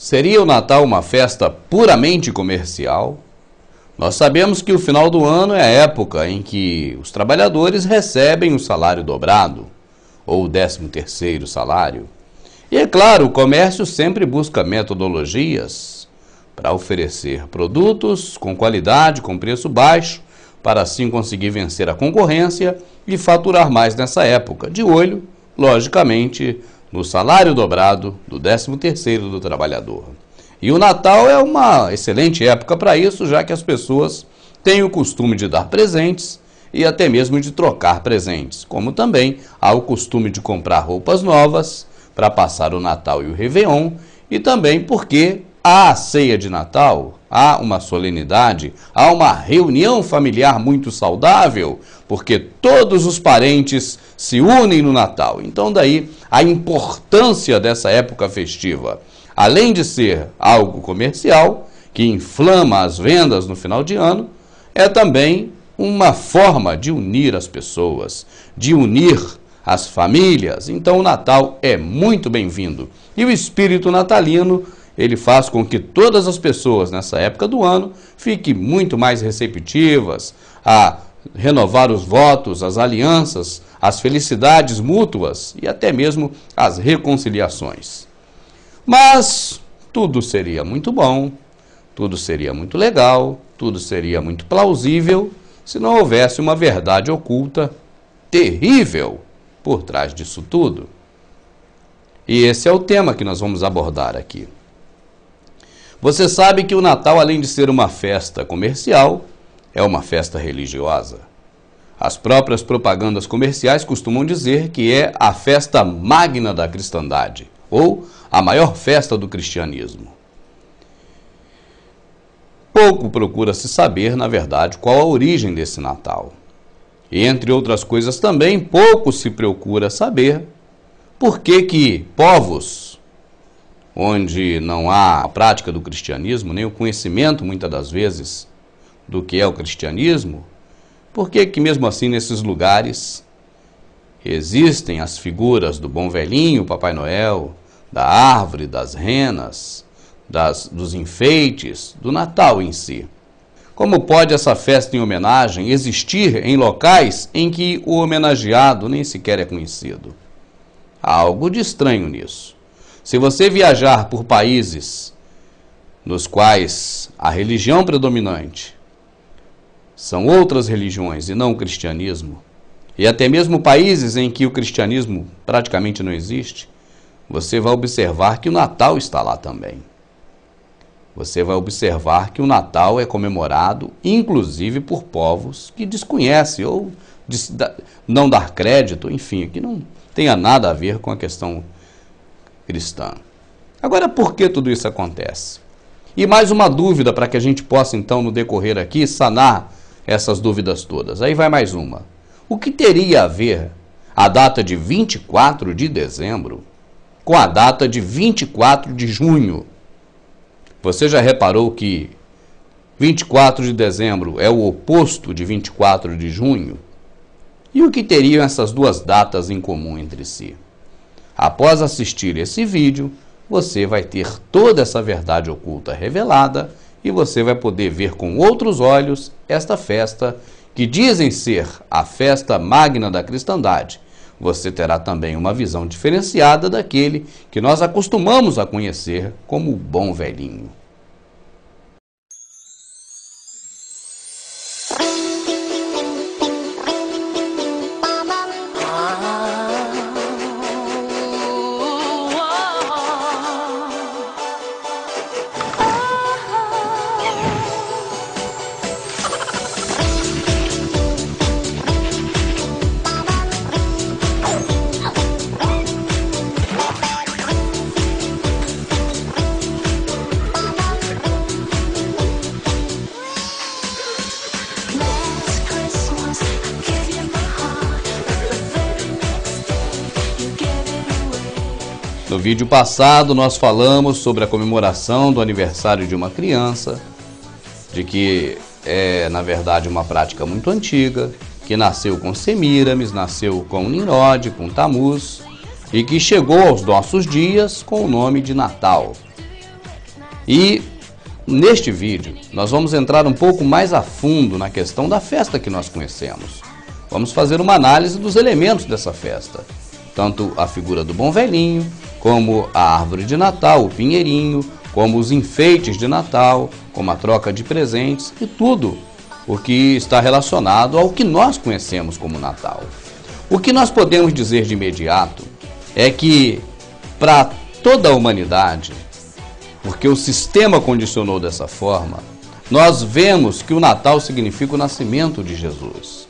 Seria o Natal uma festa puramente comercial? Nós sabemos que o final do ano é a época em que os trabalhadores recebem o salário dobrado, ou o 13º salário. E é claro, o comércio sempre busca metodologias para oferecer produtos com qualidade, com preço baixo, para assim conseguir vencer a concorrência e faturar mais nessa época, de olho, logicamente, no salário dobrado do 13º do trabalhador. E o Natal é uma excelente época para isso, já que as pessoas têm o costume de dar presentes e até mesmo de trocar presentes, como também há o costume de comprar roupas novas para passar o Natal e o Réveillon, e também porque há a ceia de Natal, há uma solenidade, há uma reunião familiar muito saudável, porque todos os parentes se unem no Natal. Então daí a importância dessa época festiva, além de ser algo comercial, que inflama as vendas no final de ano, é também uma forma de unir as pessoas, de unir as famílias. Então o Natal é muito bem-vindo. E o espírito natalino, ele faz com que todas as pessoas nessa época do ano fiquem muito mais receptivas a renovar os votos, as alianças, as felicidades mútuas e até mesmo as reconciliações. Mas tudo seria muito bom, tudo seria muito legal, tudo seria muito plausível se não houvesse uma verdade oculta terrível por trás disso tudo. E esse é o tema que nós vamos abordar aqui. Você sabe que o Natal, além de ser uma festa comercial, é uma festa religiosa. As próprias propagandas comerciais costumam dizer que é a festa magna da cristandade, ou a maior festa do cristianismo. Pouco procura-se saber, na verdade, qual a origem desse Natal. E, entre outras coisas também, pouco se procura saber por que povos onde não há a prática do cristianismo, nem o conhecimento, muitas das vezes, do que é o cristianismo, por que mesmo assim nesses lugares existem as figuras do bom velhinho, Papai Noel, da árvore, das renas, dos enfeites, do Natal em si? Como pode essa festa em homenagem existir em locais em que o homenageado nem sequer é conhecido? Há algo de estranho nisso. Se você viajar por países nos quais a religião predominante são outras religiões e não o cristianismo, e até mesmo países em que o cristianismo praticamente não existe, você vai observar que o Natal está lá também. Você vai observar que o Natal é comemorado, inclusive por povos que desconhecem ou não dar crédito, enfim, que não tenha nada a ver com a questão cristã. Agora, por que tudo isso acontece? E mais uma dúvida para que a gente possa, então, no decorrer aqui, sanar essas dúvidas todas. Aí vai mais uma. O que teria a ver a data de 24 de dezembro com a data de 24 de junho? Você já reparou que 24 de dezembro é o oposto de 24 de junho? E o que teriam essas duas datas em comum entre si? Após assistir esse vídeo, você vai ter toda essa verdade oculta revelada e você vai poder ver com outros olhos esta festa que dizem ser a festa magna da cristandade. Você terá também uma visão diferenciada daquele que nós acostumamos a conhecer como o bom velhinho. No vídeo passado, nós falamos sobre a comemoração do aniversário de uma criança, de que é, na verdade, uma prática muito antiga, que nasceu com Semíramis, nasceu com Nimrod, com Tamuz, e que chegou aos nossos dias com o nome de Natal. E neste vídeo nós vamos entrar um pouco mais a fundo na questão da festa que nós conhecemos. Vamos fazer uma análise dos elementos dessa festa, tanto a figura do bom velhinho, como a árvore de Natal, o pinheirinho, como os enfeites de Natal, como a troca de presentes e tudo o que está relacionado ao que nós conhecemos como Natal. O que nós podemos dizer de imediato é que para toda a humanidade, porque o sistema condicionou dessa forma, nós vemos que o Natal significa o nascimento de Jesus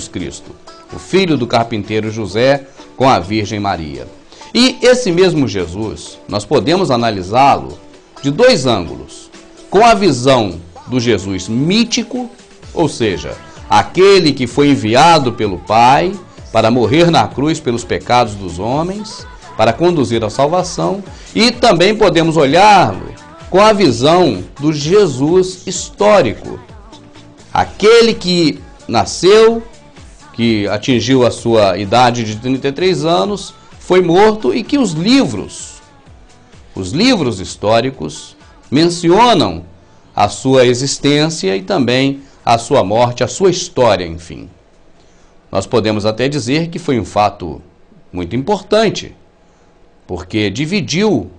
Cristo, o filho do carpinteiro José com a Virgem Maria. E esse mesmo Jesus, nós podemos analisá-lo de dois ângulos, com a visão do Jesus mítico, ou seja, aquele que foi enviado pelo Pai para morrer na cruz pelos pecados dos homens, para conduzir à salvação, e também podemos olhá-lo com a visão do Jesus histórico, aquele que nasceu, que atingiu a sua idade de 33 anos, foi morto e que os livros históricos mencionam a sua existência e também a sua morte, a sua história, enfim. Nós podemos até dizer que foi um fato muito importante, porque dividiu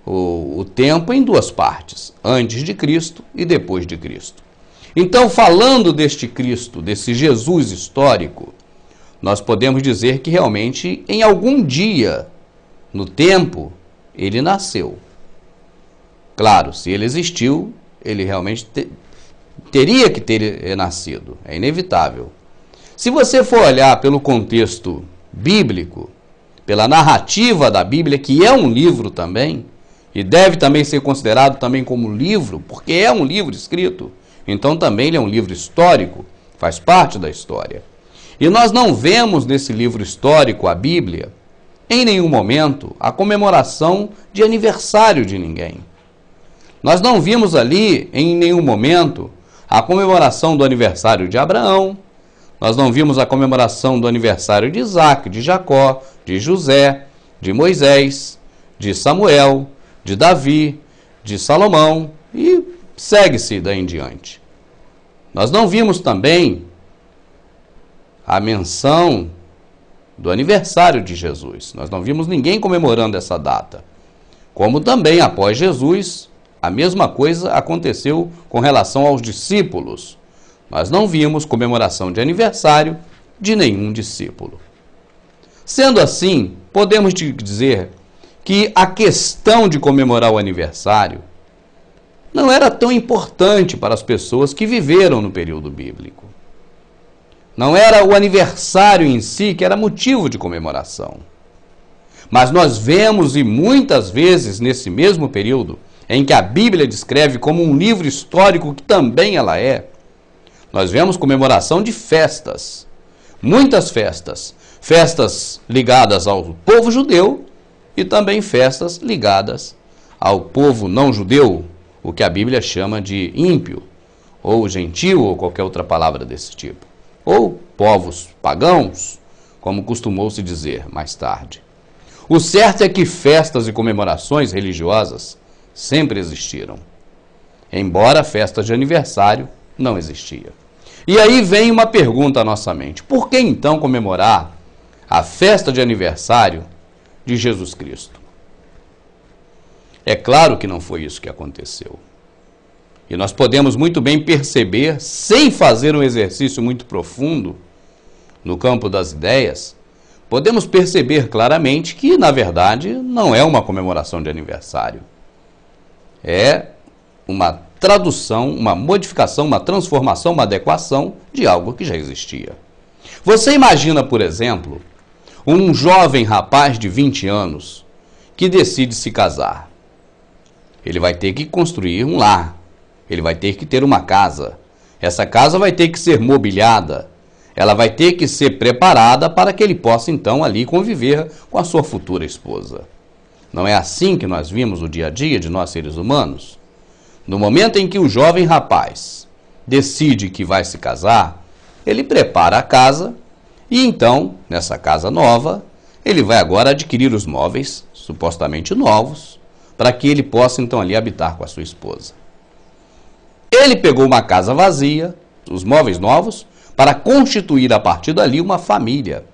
o tempo em duas partes, antes de Cristo e depois de Cristo. Então, falando deste Cristo, desse Jesus histórico, nós podemos dizer que realmente em algum dia no tempo ele nasceu. Claro, se ele existiu, ele realmente teria que ter nascido, é inevitável. Se você for olhar pelo contexto bíblico, pela narrativa da Bíblia, que é um livro também, e deve também ser considerado também como livro, porque é um livro escrito, então também ele é um livro histórico, faz parte da história. E nós não vemos nesse livro histórico, a Bíblia, em nenhum momento, a comemoração de aniversário de ninguém. Nós não vimos ali, em nenhum momento, a comemoração do aniversário de Abraão, nós não vimos a comemoração do aniversário de Isaac, de Jacó, de José, de Moisés, de Samuel, de Davi, de Salomão e segue-se daí em diante. Nós não vimos também a menção do aniversário de Jesus. Nós não vimos ninguém comemorando essa data. Como também, após Jesus, a mesma coisa aconteceu com relação aos discípulos. Nós não vimos comemoração de aniversário de nenhum discípulo. Sendo assim, podemos dizer que a questão de comemorar o aniversário não era tão importante para as pessoas que viveram no período bíblico. Não era o aniversário em si que era motivo de comemoração. Mas nós vemos, e muitas vezes nesse mesmo período, em que a Bíblia descreve como um livro histórico, que também ela é, nós vemos comemoração de festas, muitas festas, festas ligadas ao povo judeu e também festas ligadas ao povo não judeu, o que a Bíblia chama de ímpio, ou gentil, ou qualquer outra palavra desse tipo. Ou povos pagãos, como costumou-se dizer mais tarde. O certo é que festas e comemorações religiosas sempre existiram, embora a festa de aniversário não existia. E aí vem uma pergunta à nossa mente: por que então comemorar a festa de aniversário de Jesus Cristo? É claro que não foi isso que aconteceu. E nós podemos muito bem perceber, sem fazer um exercício muito profundo no campo das ideias, podemos perceber claramente que, na verdade, não é uma comemoração de aniversário. É uma tradução, uma modificação, uma transformação, uma adequação de algo que já existia. Você imagina, por exemplo, um jovem rapaz de 20 anos que decide se casar. Ele vai ter que construir um lar. Ele vai ter que ter uma casa. Essa casa vai ter que ser mobiliada. Ela vai ter que ser preparada para que ele possa, então, ali conviver com a sua futura esposa. Não é assim que nós vimos o dia a dia de nós seres humanos? No momento em que o jovem rapaz decide que vai se casar, ele prepara a casa e, então, nessa casa nova, ele vai agora adquirir os móveis, supostamente novos, para que ele possa então ali habitar com a sua esposa. Ele pegou uma casa vazia, os móveis novos, para constituir a partir dali uma família.